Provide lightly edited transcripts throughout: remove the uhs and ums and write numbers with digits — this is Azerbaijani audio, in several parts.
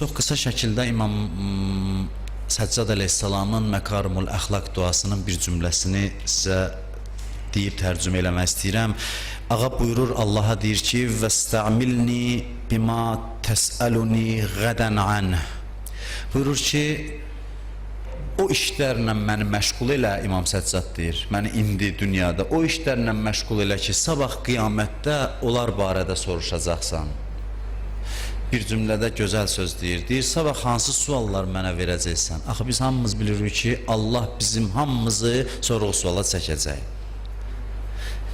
Çox qısa şəkildə İmam Səccad əleyhissalamın Məkarimul Əxlaq duasının bir cümləsini sizə deyib tərcümə eləmək istəyirəm. Ağa buyurur, Allaha deyir ki, "Vəstə'milni bima təsəluni qədən anh." Buyurur ki, o işlərlə məni məşğul elə, İmam Səccad deyir, məni indi dünyada o işlərlə məşğul elə ki, sabah qiyamətdə onlar barədə soruşacaqsan. Bir cümlədə gözəl söz deyir, sabah hansı suallar mənə verəcəksən? Axı biz hamımız bilirik ki, Allah bizim hamımızı sorğu-suala çəkəcək.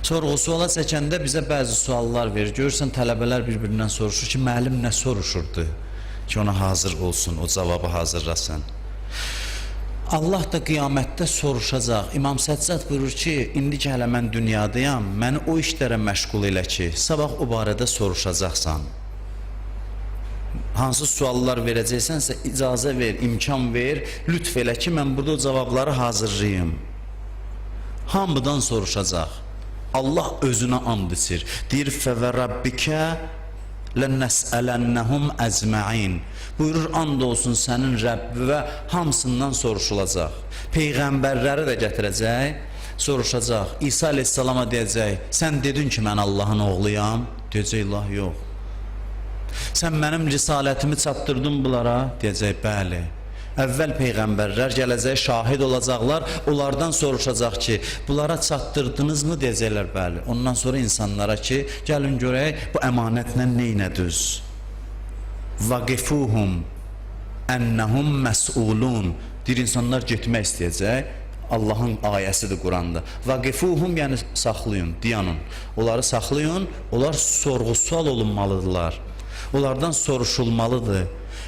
Sorğu-suala çəkəndə bizə bəzi suallar verir. Görürsən, tələbələr bir-birindən soruşur ki, müəllim nə soruşurdu ki, ona hazır olsun, o cavabı hazırlasın. Allah da qiyamətdə soruşacaq. İmam Səccad buyurur ki, indi ki hələ mən dünyadayam, məni o işlərə məşğul elə ki, sabah o barədə soruşacaqsan. Hansı suallar verəcəksənsə icazə ver, imkan ver, lütf elə ki, mən burada o cavabları hazırlayayım. Hamıdan soruşacaq. Allah özünə and içir. Deyir, "Fəvərabbikə lənəsələnnəhum əzməin." Buyurur, and olsun sənin Rəbbi və hamısından soruşulacaq. Peyğəmbərləri də gətirəcək, soruşacaq. İsa əleyhissalama deyəcək, sən dedin ki, mən Allahın oğluyam. Deyəcək, Allah yox. Sən mənim risalətimi çatdırdın bunlara? Deyəcək, bəli. Əvvəl peyğəmbərlər gələcək, şahid olacaqlar, onlardan soruşacaq ki, bunlara çatdırdınızmı? Deyəcəklər, bəli. Ondan sonra insanlara ki, gəlin görək, bu əmanətlə neynədüz? Vaqifuhum ennəhum məs'ulun. Deyir, insanlar getmək istəyəcək. Allahın ayəsidir Quranda. Vaqifuhum, yəni saxlayın, diyanın. Onları saxlayın, onlar sorğu-sual olunmalıdırlar. Onlardan soruşulmalıdır.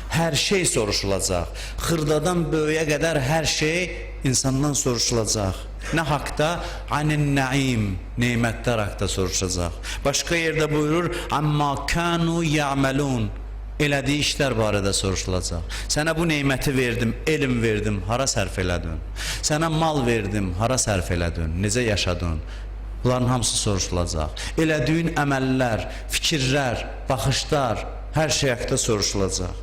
Hər şey soruşulacaq. Xırdadan böyüyə qədər hər şey insandan soruşulacaq. Nə haqda? Anin naim, nemətlər haqda soruşacaq. Başqa yerdə buyurur, amma kanu ya'malun. Elədiyi işlər barədə soruşulacaq. Sənə bu neməti verdim, elm verdim, hara sərf elədin? Sənə mal verdim, hara sərf elədin? Necə yaşadın? Bunların hamısı soruşulacaq. Elədiyin əməllər, fikirlər, baxışlar, hər şey haqda soruşulacaq.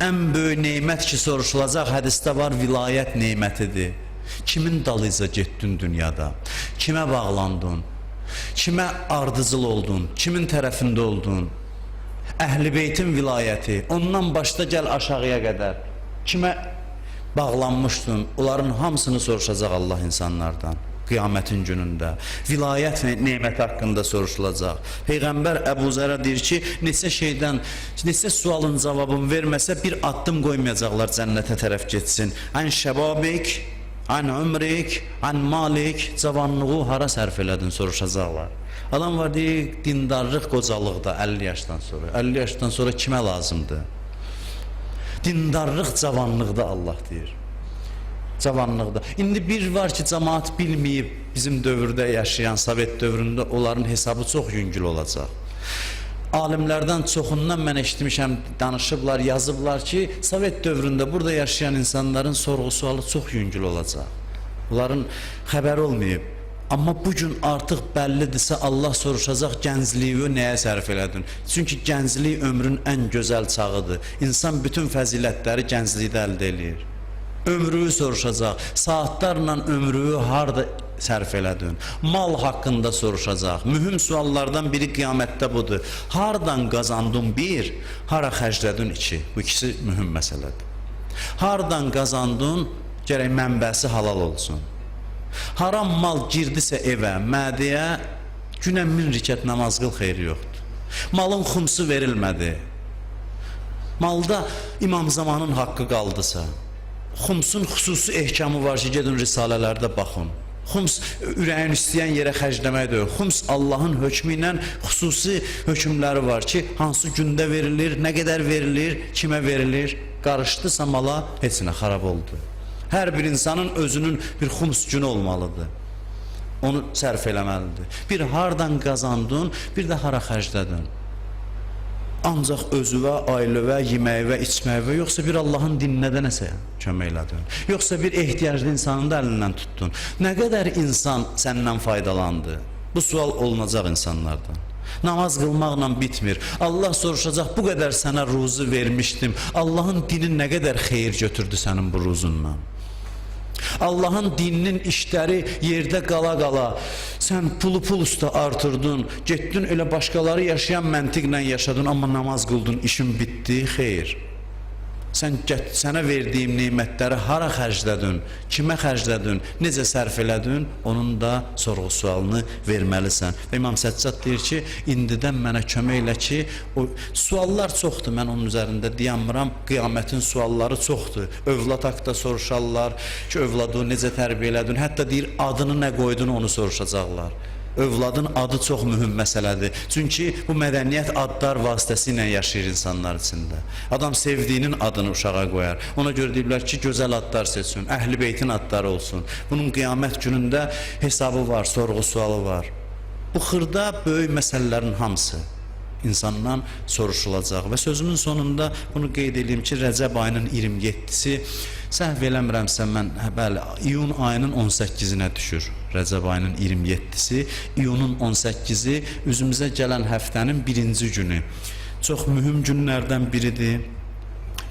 Ən böyük nemət ki soruşulacaq, hədisdə var, vilayət nemətidir. Kimin dalıyca getdin dünyada? Kimə bağlandın? Kimə ardıcıl oldun? Kimin tərəfində oldun? Əhl-i Beytin vilayəti, ondan başda gəl aşağıya qədər. Kimə bağlanmışdın? Onların hamısını soruşacaq Allah insanlardan. Qiyamətin günündə vilayət neməti haqqında soruşulacaq. Peyğəmbər Əbu Zərə deyir ki, neçə sualın cavabını verməsə bir addım qoymayacaqlar cənnətə tərəf getsin. Ən şəbabik, ən ömrik, ən malik, cavanlığı hara sərf elədin soruşacaqlar. Adam var deyir, dindarlıq qocalıqda 50 yaşdan sonra. 50 yaşdan sonra kimə lazımdır? Dindarlıq cavanlıqda Allah deyir. Cavanlıqda. İndi bir var ki, cəmaat bilməyib, bizim dövrdə yaşayan, Sovet dövründə onların hesabı çox yüngül olacaq. Alimlərdən çoxundan mən eşitmişəm, danışıblar, yazıblar ki, Sovet dövründə burada yaşayan insanların sorğu-sualı çox yüngül olacaq. Onların xəbəri olmayıb. Amma bugün artıq bəllidirsə Allah soruşacaq, gəncliyi nəyə sərf elədin? Çünki gənclik ömrün ən gözəl çağıdır. İnsan bütün fəzilətləri gənclikdə əldə edir. Ömrüyü soruşacaq, saatlarla ömrüyü harada sərf elədin? Mal haqqında soruşacaq. Mühüm suallardan biri qiyamətdə budur. Hardan qazandın? Bir, hara xərclədin? İki. Bu ikisi mühüm məsələdir. Hardan qazandın? Gərək mənbəsi halal olsun. Haram mal girdisə evə, mədəyə, günə 1000 rükət namaz qıl, xeyri yoxdur. Malın xumsu verilmədi. Malda İmam Zamanın haqqı qaldısa, xumsun xüsusi ehkamı var ki, gedin risalələrdə baxın. Xums ürəyin istəyən yerə xərcləmək deyil. Xums Allahın hökmü ilə xüsusi hökmləri var ki, hansı gündə verilir, nə qədər verilir, kimə verilir, qarışdısa mala heç nə xarab oldu. Hər bir insanın özünün bir xums günü olmalıdır. Onu sərf eləməlidir. Bir hardan qazandın, bir də hara xərclədin. Ancaq özüvə, ailövə, yeməyivə, içməyivə, yoxsa bir Allahın dininə də nəsə kömək elədin. Yoxsa bir ehtiyaclı insanın da əlindən tutdun. Nə qədər insan səndən faydalandı? Bu sual olunacaq insanlardan. Namaz qılmaqla bitmir. Allah soruşacaq, bu qədər sənə ruzu vermişdim. Allahın dini nə qədər xeyir götürdü sənin bu ruzundan? Allahın dininin işləri yerdə qala-qala sən pul üstə artırdın, getdin elə başqaları yaşayan məntiqlə yaşadın, amma namaz qıldın, işin bitdi, xeyr. Sənə verdiyim nemətləri hara xərclədin, kimə xərclədin, necə sərf elədin, onun da sorğu-sualını verməlisən. Və İmam Səccad deyir ki, indidən mənə kömək elə ki, o suallar çoxdur, mən onun üzərində dayanmıram, qiyamətin sualları çoxdur. Övlad haqqında soruşarlar ki, övladı necə tərbiyə elədin, hətta deyir, adını nə qoydun, onu soruşacaqlar. Övladın adı çox mühüm məsələdir. Çünki bu mədəniyyət adlar vasitəsilə yaşayır insanlar içində. Adam sevdiyinin adını uşağa qoyar. Ona görə deyirlər ki, gözəl adlar seçsin, Əhl-i Beytin adları olsun. Bunun qiyamət günündə hesabı var, sorğu-sualı var. Bu xırda böyük məsələlərin hamısı insandan soruşulacaq. Və sözümün sonunda bunu qeyd edeyim ki, Rəcəb ayının 27-si, səhv eləmirəmsə mən, bəli, iyun ayının 18-inə düşür. Rəcəb ayının 27-si, iyunun 18-i üzümüzə gələn həftənin birinci günü. Çox mühüm günlərdən biridir.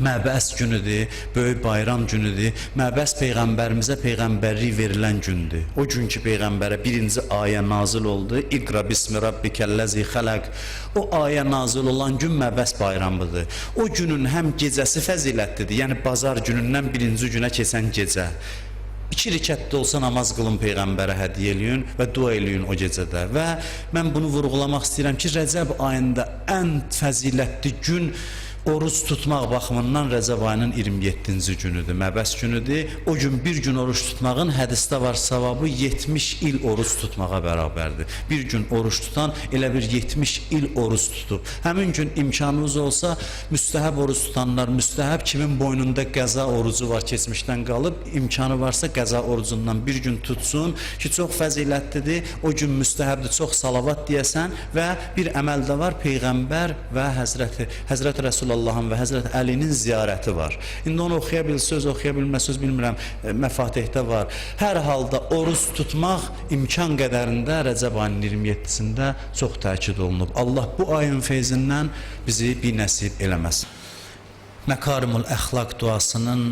Məbəs günüdür, böyük bayram günüdür. Məbəs Peyğəmbərimizə peyğəmbərlik verilən gündür. O gün ki, Peyğəmbərə birinci ayə nazil oldu. İqra bismi rabbikəlləzi xələq. O ayə nazil olan gün Məbəs bayramıdır. O günün həm gecəsi fəzilətlidir, yəni bazar günündən birinci günə keçən gecə. 2 rükətdə olsa namaz qılın, Peyğəmbərə hədiyyə eləyin və dua eləyin o gecədə. Və mən bunu vurğulamaq istəyirəm ki, Rəcəb ayında ən fəzilətli gün oruç tutmaq baxımından Rəcəb ayının 27-ci günüdür, Məbəs günüdür. O gün bir gün oruç tutmağın hədisdə var savabı 70 il oruç tutmağa bərabərdir. Bir gün oruç tutan elə bir 70 il oruç tutub. Həmin gün imkanınız olsa müstəhəb oruç tutanlar, müstəhəb kimin boynunda qəza orucu var, keçmişdən qalıb, imkanı varsa qəza orucundan bir gün tutsun ki, çox fəzilətlidir. O gün müstəhəbdir, çox salavat deyəsən və bir əməl də var, Peyğəmbər və Həzrət Rəsulallahın və Həzrət Əlinin ziyarəti var. İndi onu oxuya bilsəz, oxuya bilməsəz bilmirəm, məfatihdə var. Hər halda oruç tutmaq imkan qədərində Rəcəb ayının 27-sində çox təkid olunub. Allah bu ayın feyzindən bizi bir nəsib eləməsin. Məkarimul Əxlaq duasının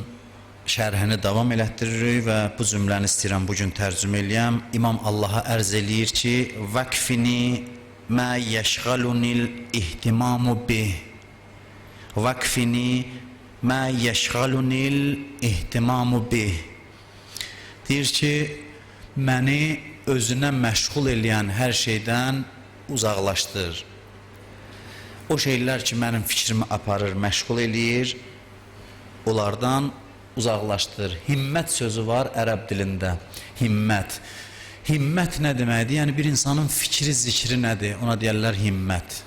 şərhini davam elətdiririk və bu cümləni istəyirəm bugün tərcümə eləyəm. İmam Allaha ərz eləyir ki, vəqfini mə yəşğalunil ihtimamu bih. Vəqfini mə yəşğalunil ihtimamu bih. Deyir ki, məni özünə məşğul eləyən hər şeydən uzaqlaşdır. O şeylər ki, mənim fikrimi aparır, məşğul eləyir, onlardan uzaqlaşdır. Himmət sözü var ərəb dilində. Himmət. Himmət nə deməkdir? Yəni bir insanın fikri, zikri nədir? Ona deyərlər himmət.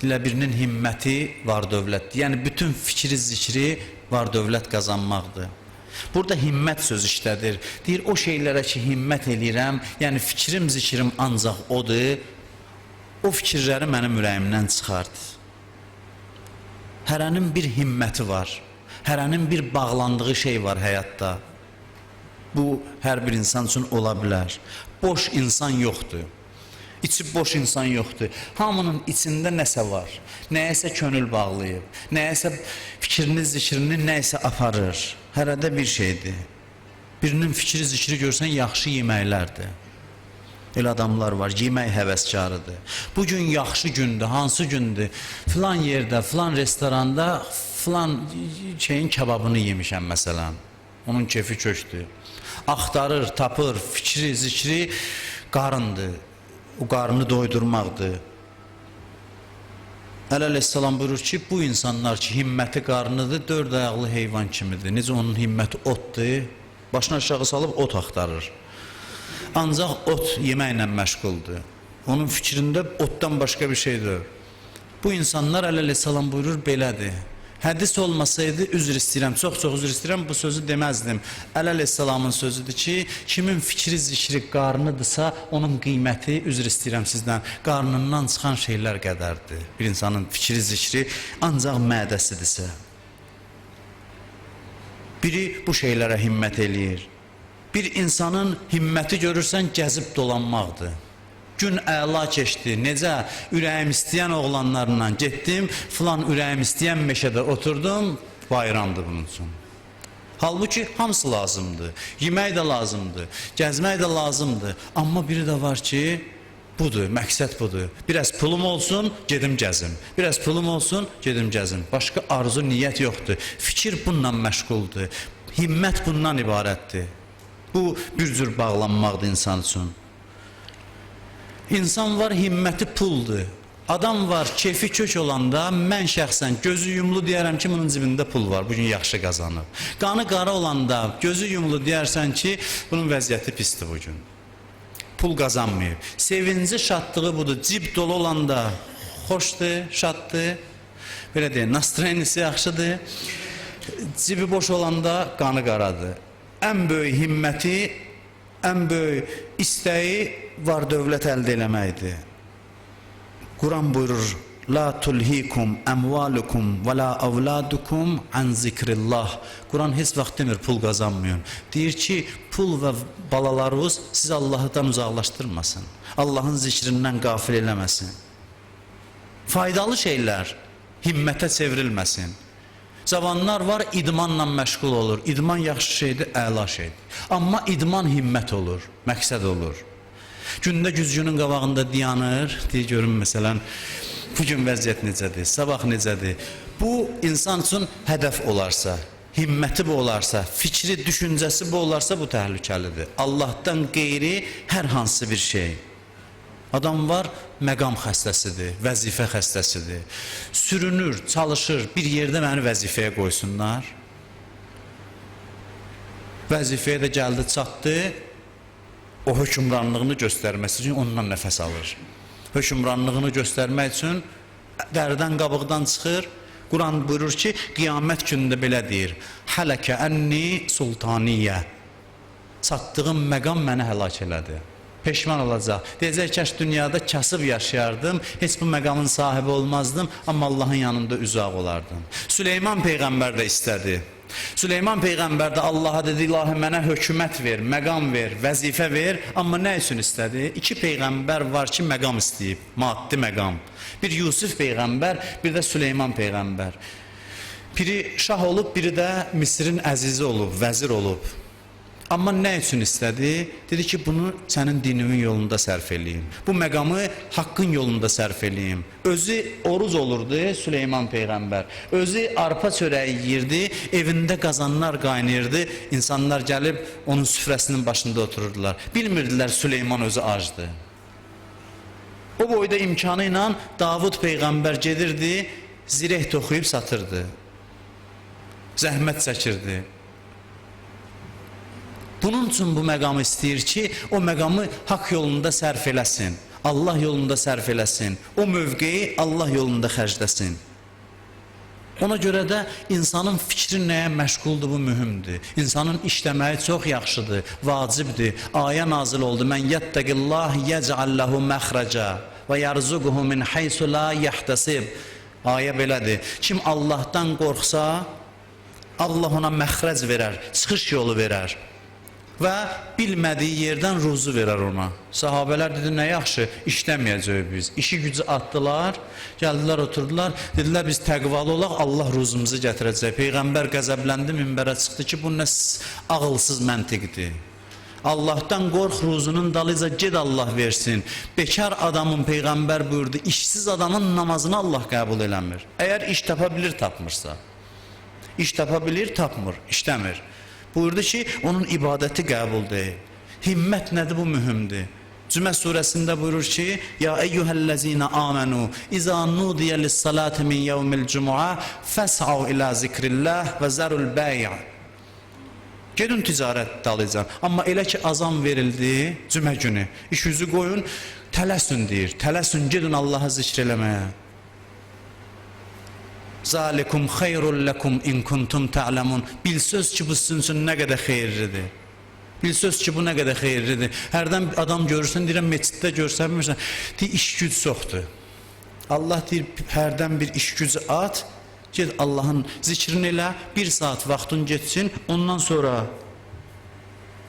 Dilə birinin himməti var dövlətdir. Yəni bütün fikri, zikri var dövlət qazanmaqdır. Burada himmət söz işlədir. Deyir, o şeylərə ki, himmət eləyirəm, yəni fikrim, zikrim ancaq odur, o fikirləri mənim ürəyimdən çıxart. Hərənin bir himməti var. Hərənin bir bağlandığı şey var həyatda. Bu, hər bir insan üçün ola bilər. Boş insan yoxdur. İçi boş insan yoxdur. Hamının içində nəsə var. Nəyəsə könül bağlayıb. Nəyəsə fikrini, zikrini nəyəsə aparır. Hərədə bir şeydir. Birinin fikri, zikri görsən yaxşı yeməklərdir. Elə adamlar var, yemək həvəskarıdır. Bugün yaxşı gündür, hansı gündür? Filan yerdə, filan restoranda filan şeyin kebabını yemişəm məsələn. Onun kefi kökdür. Axtarır, tapır, fikri, zikri qarındır. O qarını doydurmaqdır. Əleyhissalam buyurur ki, bu insanlar ki, himməti qarnıdır, 4 ayaqlı heyvan kimidir. Necə onun himməti otdur, başını aşağı salıb ot axtarır. Ancaq ot yeməklə məşğuldur. Onun fikrində otdan başqa bir şeydir. Bu insanlar əleyhissalam buyurur, belədir. Hədis olmasaydı, üzr istəyirəm, çox-çox üzr istəyirəm, bu sözü deməzdim. Əleyhissalamın sözüdür ki, kimin fikri, zikri qarnıdırsa, onun qiyməti, üzr istəyirəm sizdən, qarnından çıxan şeylər qədərdir. Bir insanın fikri, zikri ancaq mədəsidirsə. Biri bu şeylərə himmət eləyir. Bir insanın himməti görürsən, gəzib dolanmaqdır. Gün əla keçdi. Necə? Ürəyim istəyən oğlanlarla getdim, filan ürəyim istəyən meşədə oturdum, bayramdır bunun üçün. Halbuki hamısı lazımdır. Yemək də lazımdır, gəzmək də lazımdır. Amma biri də var ki, budur, məqsəd budur. Biraz pulum olsun, gedim gəzim. Biraz pulum olsun, gedim gəzim. Başqa arzu, niyyət yoxdur. Fikir bununla məşğuldur. Himmət bundan ibarətdir. Bu bir cür bağlanmaqdır insan üçün. İnsan var, himməti puldur. Adam var, keyfi kök olanda mən şəxsən gözü yumlu deyərəm ki, bunun cibində pul var, bugün yaxşı qazanıb. Qanı qara olanda gözü yumlu deyərsən ki, bunun vəziyyəti pisdir bugün. Pul qazanmayıb. Sevinci, şadlığı budur. Cib dolu olanda xoşdur, şaddır. Belə deyək, nastroyenisi yaxşıdır. Cibi boş olanda qanı qaradır. Ən böyük himməti, ən böyük istəyi var dövlət əldə eləməkdir. Quran buyurur: La tulhikum emvalukum ve la avladukum an zikrillah. Quran heç vaxt demir pul qazanmayın. Deyir ki, pul və balalarınız sizi Allah'tan uzaqlaşdırmasın. Allah'ın zikrindən qafil eləməsin. Faydalı şeylər himmətə çevrilməsin. Cavanlar var, idmanla məşğul olur. İdman yaxşı şeydir, əla şeydir. Amma idman himmət olur, məqsəd olur. Gündə güzgünün qabağında dayanır, deyir görün məsələn, bugün vəziyyət necədir, sabah necədir? Bu insan üçün hədəf olarsa, himməti bu olarsa, fikri, düşüncəsi bu olarsa bu təhlükəlidir. Allah'tan qeyri hər hansı bir şey. Adam var, məqam xəstəsidir, vəzifə xəstəsidir. Sürünür, çalışır, bir yerdə məni vəzifəyə qoysunlar. Vəzifəyə də gəldi, çatdı, o hökümranlığını göstərməsi üçün ondan nəfəs alır. Hökümranlığını göstərmək üçün dərdən qabıqdan çıxır. Quran buyurur ki, qiyamət günündə belə deyir: Hələkə ənni sultaniyyə. Çatdığım məqam məni həlak elədi. Peşman olacaq. Deyəcək, kəş dünyada kasıb yaşayardım, heç bu məqamın sahibi olmazdım, amma Allahın yanında üzaq olardım. Süleyman Peyğəmbər də istədi. Süleyman Peyğəmbər də Allaha dedi, ilahi mənə hökumət ver, məqam ver, vəzifə ver, amma nə üçün istədi? İki Peyğəmbər var ki, məqam istəyib, maddi məqam. Bir Yusuf Peyğəmbər, bir də Süleyman Peyğəmbər. Biri şah olub, biri də Misirin əzizi olub, vəzir olub. Amma nə üçün istədi? Dedi ki, bunu sənin dinimin yolunda sərf eləyim. Bu məqamı haqqın yolunda sərf eləyim. Özü oruz olurdu Süleyman Peyğəmbər. Özü arpa çörəyi yiyirdi, evində qazanlar qaynayırdı. İnsanlar gəlib onun süfrəsinin başında otururdular. Bilmirdilər Süleyman özü acdı. O boyda imkanı ilə Davud Peyğəmbər gedirdi, zireh toxuyub satırdı. Zəhmət çəkirdi. Bunun üçün bu məqamı istəyir ki, o məqamı haqq yolunda sərf eləsin, Allah yolunda sərf eləsin, o mövqeyi Allah yolunda xərcləsin. Ona görə də insanın fikri nəyə məşğuldur, bu mühümdür. İnsanın işləməyi çox yaxşıdır, vacibdir. Ayə nazil oldu: Mən yəttəqillah yəcəlləhu məxrəcə və yarzuquhu min haysu la yahtasib. Ayə belədir. Kim Allah'tan qorxsa, Allah ona məxrəc verər, çıxış yolu verər. Və bilmədiyi yerdən ruzu verər ona. Sahabələr dedi, nə yaxşı, işləməyəcək biz. İşi gücü atdılar, gəldilər, oturdular. Dedilər, biz təqvalı olaq, Allah ruzumuzu gətirəcək. Peyğəmbər qəzəbləndi, minbərə çıxdı ki, bu nə ağılsız məntiqdir. Allah'tan qorx, ruzunun dalıca ged, Allah versin. Bekar adamın Peyğəmbər buyurdu, işsiz adamın namazını Allah qəbul eləmir. Əgər iş tapa bilir, tapmırsa. İş tapa bilir, tapmır, işləmir. Buyurdu ki, onun ibadəti qəbul deyil. Himmət nədir, bu mühümdir. Cümə surəsində buyurur ki, Ya eyyuhəl-ləzinə amenu, İzə nudiyə lis-salati min yevmil cumu'a, fəs'av ilə zikrillah və zərul bəy'. Gedin ticarət dalıcan. Amma elə ki, azam verildi, cümə günü, iş yüzü qoyun, tələsün deyir. Tələsün, gedin Allaha zikr eləməyə. Zalikum xeyrul lekum in kuntum ta'lamun. Bil söz ki, bu sizin üçün nə qədər xeyirlidir. Bil söz ki, bu nə qədər xeyirlidir. Hərdən adam görürsən, deyirəm, meçiddə görsən, bilmirsən, deyir, iş güc çoxdur. Allah deyir, hərdən bir iş gücü at, ged Allahın zikrini elə, bir saat vaxtın geçsin, ondan sonra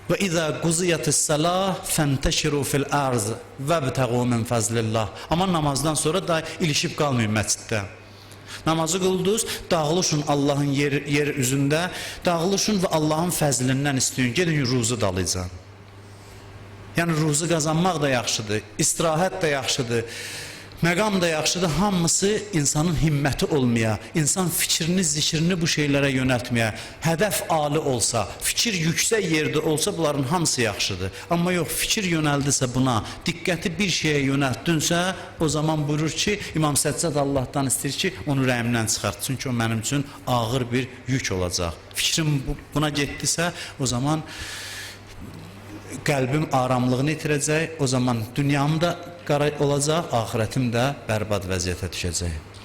Və izə quziyyətis-səlah fənteşiru fil-ərz vəbtəğu min fəzlillah. Amma namazdan sonra da ilişib qalmayın məsciddə. Namazı qıldınız, dağılışın Allahın yer üzündə, dağılışın və Allahın fəzlindən istəyin. Gedin ruzu dalaycan. Yəni ruzu qazanmaq da yaxşıdır, istirahət də yaxşıdır. Məqam da yaxşıdır, hamısı insanın himməti olmaya, insan fikrini, zikrini bu şeylərə yönəltməyə, hədəf ali olsa, fikir yüksək yerdə olsa bunların hamısı yaxşıdır. Amma yox, fikir yönəldisə buna, diqqəti bir şeyə yönəltdinsə, o zaman buyurur ki, İmam Səccad Allahdan istəyir ki, onu rəhmdən çıxart. Çünki o mənim üçün ağır bir yük olacaq. Fikrim buna getdisə, o zaman qəlbim aramlığını itirəcək, o zaman dünyam da qara olacaq, axirətim də bərbad vəziyyətə düşəcək.